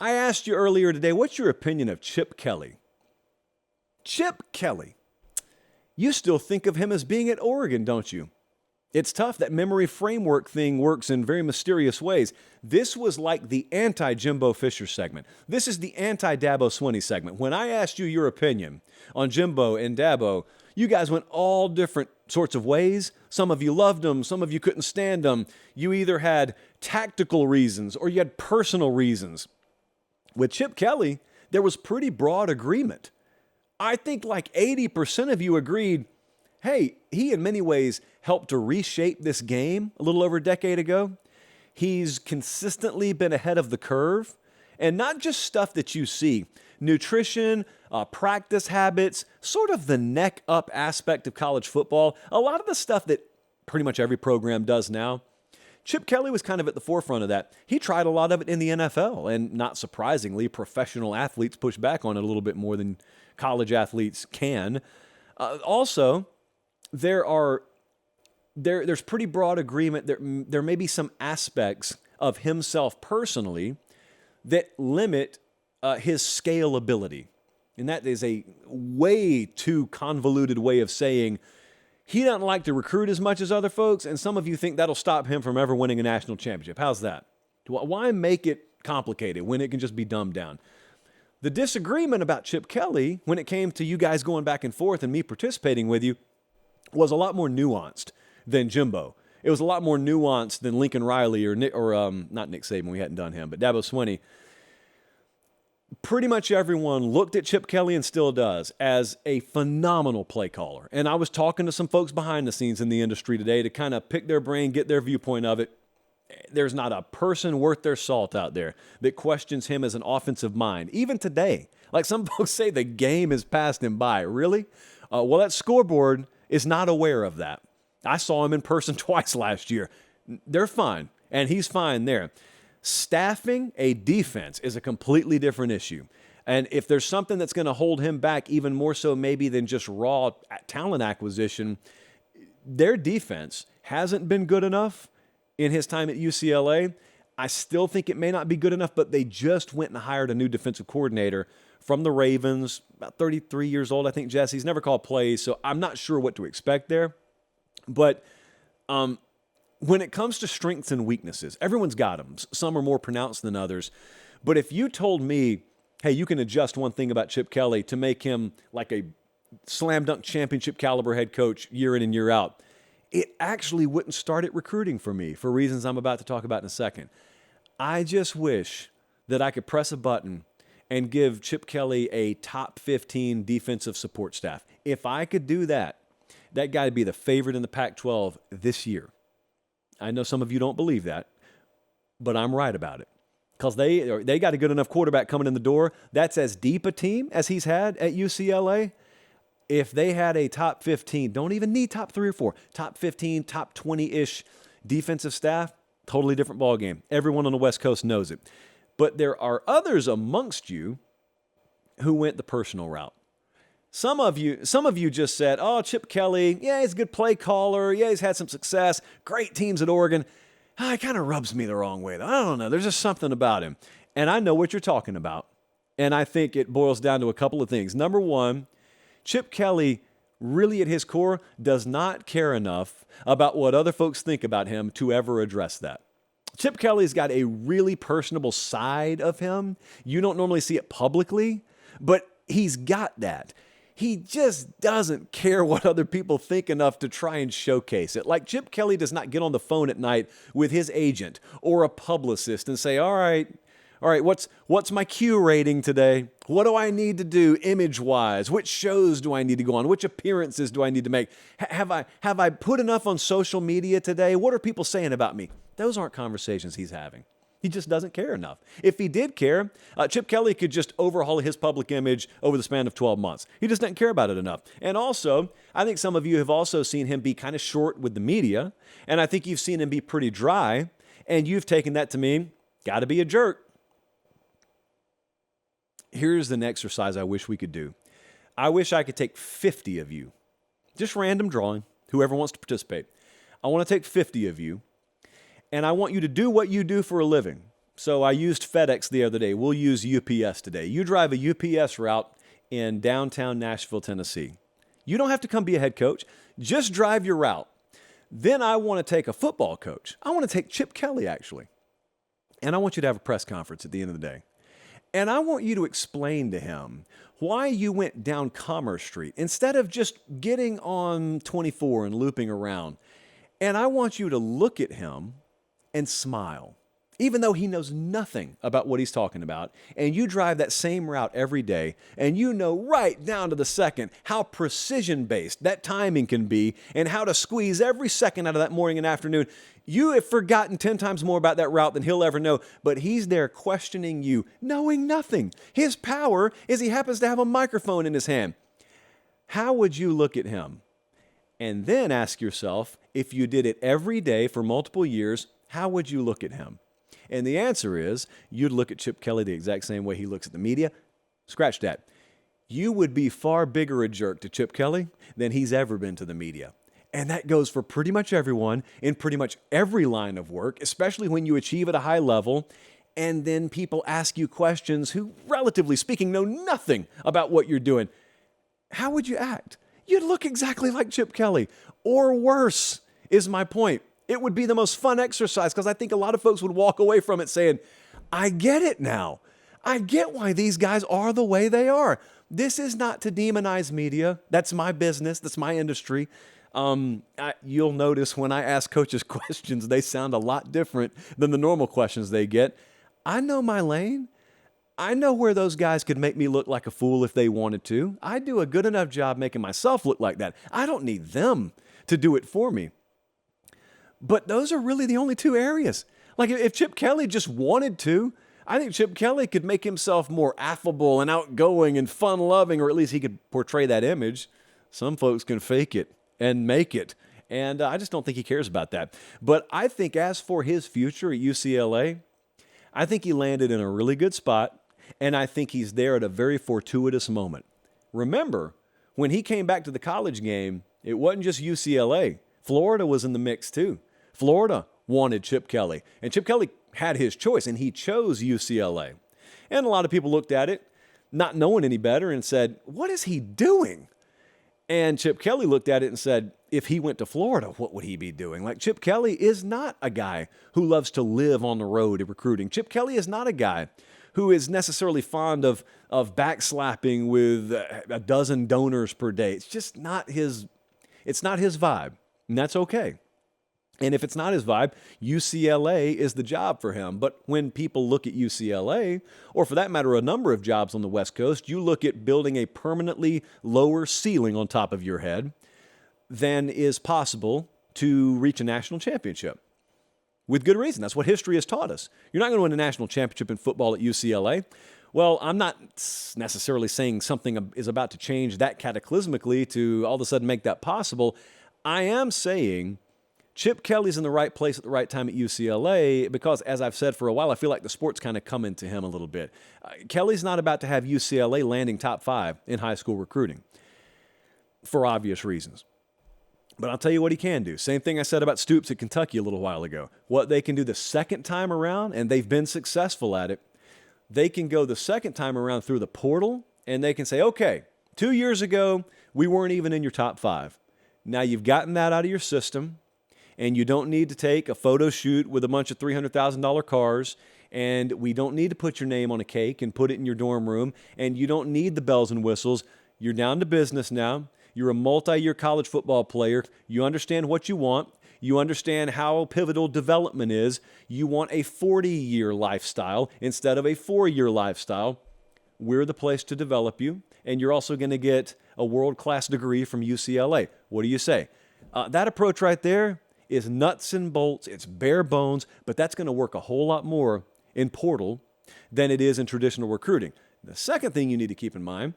I asked you earlier today, what's your opinion of Chip Kelly? Chip Kelly. You still think of him as being at Oregon, don't you? It's tough. That memory framework thing works in very mysterious ways. This was like the anti-Jimbo Fisher segment. This is the anti-Dabo Swinney segment. When I asked you your opinion on Jimbo and Dabo, you guys went all different sorts of ways. Some of you loved them. Some of you couldn't stand them. You either had tactical reasons or you had personal reasons. With Chip Kelly, there was pretty broad agreement. I think like 80% of you agreed, hey, he in many ways helped to reshape this game a little over a decade ago. He's consistently been ahead of the curve, and not just stuff that you see. Nutrition, practice habits, sort of the neck up aspect of college football. A lot of the stuff that pretty much every program does now. Chip Kelly was kind of at the forefront of that. He tried a lot of it in the NFL, and not surprisingly, professional athletes push back on it a little bit more than college athletes can. Also, there's pretty broad agreement. There may be some aspects of himself personally that limit his scalability. And that is a way too convoluted way of saying he doesn't like to recruit as much as other folks, and some of you think that'll stop him from ever winning a national championship. How's that? Why make it complicated when it can just be dumbed down? The disagreement about Chip Kelly, when it came to you guys going back and forth and me participating with you, was a lot more nuanced than Jimbo. It was a lot more nuanced than Lincoln Riley or not Nick Saban, we hadn't done him, but Dabo Swinney. Pretty much everyone looked at Chip Kelly, and still does, as a phenomenal play caller. And I was talking to some folks behind the scenes in the industry today to kind of pick their brain, get their viewpoint of it. There's not a person worth their salt out there that questions him as an offensive mind, even today. Like some folks say the game has passed him by. Really? Well, that scoreboard is not aware of that. I saw him in person twice last year. They're fine, and he's fine there. Staffing a defense is a completely different issue. And if there's something that's going to hold him back even more so maybe than just raw talent acquisition, their defense hasn't been good enough in his time at UCLA. I still think it may not be good enough, but they just went and hired a new defensive coordinator from the Ravens, about 33 years old, I think, Jesse. He's never called plays, so I'm not sure what to expect there. But when it comes to strengths and weaknesses, everyone's got them. Some are more pronounced than others. But if you told me, hey, you can adjust one thing about Chip Kelly to make him like a slam dunk championship caliber head coach year in and year out, it actually wouldn't start at recruiting for me for reasons I'm about to talk about in a second. I just wish that I could press a button and give Chip Kelly a top 15 defensive support staff. If I could do that, that guy would be the favorite in the Pac-12 this year. I know some of you don't believe that, but I'm right about it. Because they got a good enough quarterback coming in the door. That's as deep a team as he's had at UCLA. If they had a top 15, don't even need top 3 or 4, top 15, top 20-ish defensive staff, totally different ballgame. Everyone on the West Coast knows it. But there are others amongst you who went the personal route. Some of you just said, oh, Chip Kelly, yeah, he's a good play caller. Yeah, he's had some success. Great teams at Oregon. He kind of rubs me the wrong way, though. I don't know. There's just something about him. And I know what you're talking about. And I think it boils down to a couple of things. Number one, Chip Kelly really at his core does not care enough about what other folks think about him to ever address that. Chip Kelly's got a really personable side of him. You don't normally see it publicly, but he's got that. He just doesn't care what other people think enough to try and showcase it. Like Chip Kelly does not get on the phone at night with his agent or a publicist and say, all right, what's my Q rating today? What do I need to do image-wise? Which shows do I need to go on? Which appearances do I need to make? Have I put enough on social media today? What are people saying about me? Those aren't conversations he's having. He just doesn't care enough. If he did care, Chip Kelly could just overhaul his public image over the span of 12 months. He just doesn't care about it enough. And also, I think some of you have also seen him be kind of short with the media, and I think you've seen him be pretty dry, and you've taken that to mean, got to be a jerk. Here's an exercise I wish we could do. I wish I could take 50 of you, just random drawing, whoever wants to participate. I want to take 50 of you, and I want you to do what you do for a living. So I used FedEx the other day. We'll use UPS today. You drive a UPS route in downtown Nashville, Tennessee. You don't have to come be a head coach. Just drive your route. Then I want to take a football coach. I want to take Chip Kelly, actually. And I want you to have a press conference at the end of the day. And I want you to explain to him why you went down Commerce Street instead of just getting on 24 and looping around. And I want you to look at him and smile, even though he knows nothing about what he's talking about. And you drive that same route every day, and you know right down to the second how precision-based that timing can be and how to squeeze every second out of that morning and afternoon. You have forgotten 10 times more about that route than he'll ever know, but he's there questioning you, knowing nothing. His power is he happens to have a microphone in his hand. How would you look at him? And then ask yourself, if you did it every day for multiple years, how would you look at him? And the answer is, you'd look at Chip Kelly the exact same way he looks at the media. Scratch that. You would be far bigger a jerk to Chip Kelly than he's ever been to the media. And that goes for pretty much everyone in pretty much every line of work, especially when you achieve at a high level, and then people ask you questions who, relatively speaking, know nothing about what you're doing. How would you act? You'd look exactly like Chip Kelly, or worse, is my point. It would be the most fun exercise because I think a lot of folks would walk away from it saying, I get it now. I get why these guys are the way they are. This is not to demonize media. That's my business. That's my industry. You'll notice when I ask coaches questions, they sound a lot different than the normal questions they get. I know my lane. I know where those guys could make me look like a fool if they wanted to. I do a good enough job making myself look like that. I don't need them to do it for me. But those are really the only two areas. Like if Chip Kelly just wanted to, I think Chip Kelly could make himself more affable and outgoing and fun-loving, or at least he could portray that image. Some folks can fake it and make it. And I just don't think he cares about that. But I think as for his future at UCLA, I think he landed in a really good spot, and I think he's there at a very fortuitous moment. Remember, when he came back to the college game, it wasn't just UCLA. Florida was in the mix too. Florida wanted Chip Kelly, and Chip Kelly had his choice, and he chose UCLA. And a lot of people looked at it, not knowing any better, and said, what is he doing? And Chip Kelly looked at it and said, if he went to Florida, what would he be doing? Like, Chip Kelly is not a guy who loves to live on the road recruiting. Chip Kelly is not a guy who is necessarily fond of backslapping with a dozen donors per day. It's just not his vibe, and that's okay. And if it's not his vibe, UCLA is the job for him. But when people look at UCLA, or for that matter, a number of jobs on the West Coast, you look at building a permanently lower ceiling on top of your head than is possible to reach a national championship. With good reason. That's what history has taught us. You're not going to win a national championship in football at UCLA. Well, I'm not necessarily saying something is about to change that cataclysmically to all of a sudden make that possible. I am saying Chip Kelly's in the right place at the right time at UCLA because, as I've said for a while, I feel like the sport's kind of coming to him a little bit. Kelly's not about to have UCLA landing top 5 in high school recruiting for obvious reasons. But I'll tell you what he can do. Same thing I said about Stoops at Kentucky a little while ago. What they can do the second time around, and they've been successful at it, they can go the second time around through the portal, and they can say, okay, 2 years ago, we weren't even in your top 5. Now you've gotten that out of your system, and you don't need to take a photo shoot with a bunch of $300,000 cars, and we don't need to put your name on a cake and put it in your dorm room, and you don't need the bells and whistles. You're down to business now. You're a multi-year college football player. You understand what you want. You understand how pivotal development is. You want a 40-year lifestyle instead of a 4-year lifestyle. We're the place to develop you, and you're also going to get a world-class degree from UCLA. What do you say? That approach right there is nuts and bolts. It's bare bones, but that's going to work a whole lot more in portal than it is in traditional recruiting. The second thing you need to keep in mind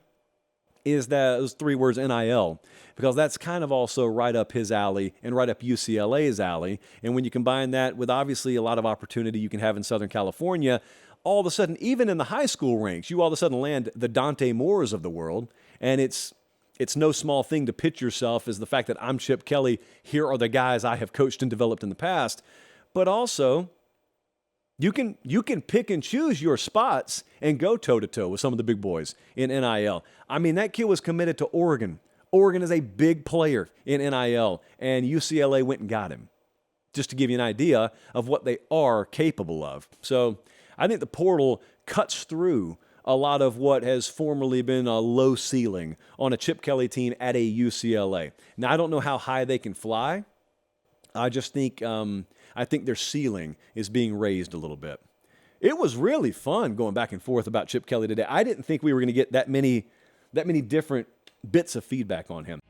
is that those 3 words NIL, because that's kind of also right up his alley and right up UCLA's alley. And when you combine that with obviously a lot of opportunity you can have in Southern California, all of a sudden, even in the high school ranks, you all of a sudden land the Dante Moores of the world. And it's no small thing to pitch yourself as the fact that I'm Chip Kelly. Here are the guys I have coached and developed in the past. But also, You can pick and choose your spots and go toe to toe with some of the big boys in NIL. I mean, that kid was committed to Oregon. Oregon is a big player in NIL, and UCLA went and got him. Just to give you an idea of what they are capable of. So I think the portal cuts through a lot of what has formerly been a low ceiling on a Chip Kelly team at a UCLA. Now, I don't know how high they can fly. I just think I think their ceiling is being raised a little bit. It was really fun going back and forth about Chip Kelly today. I didn't think we were going to get that many different bits of feedback on him.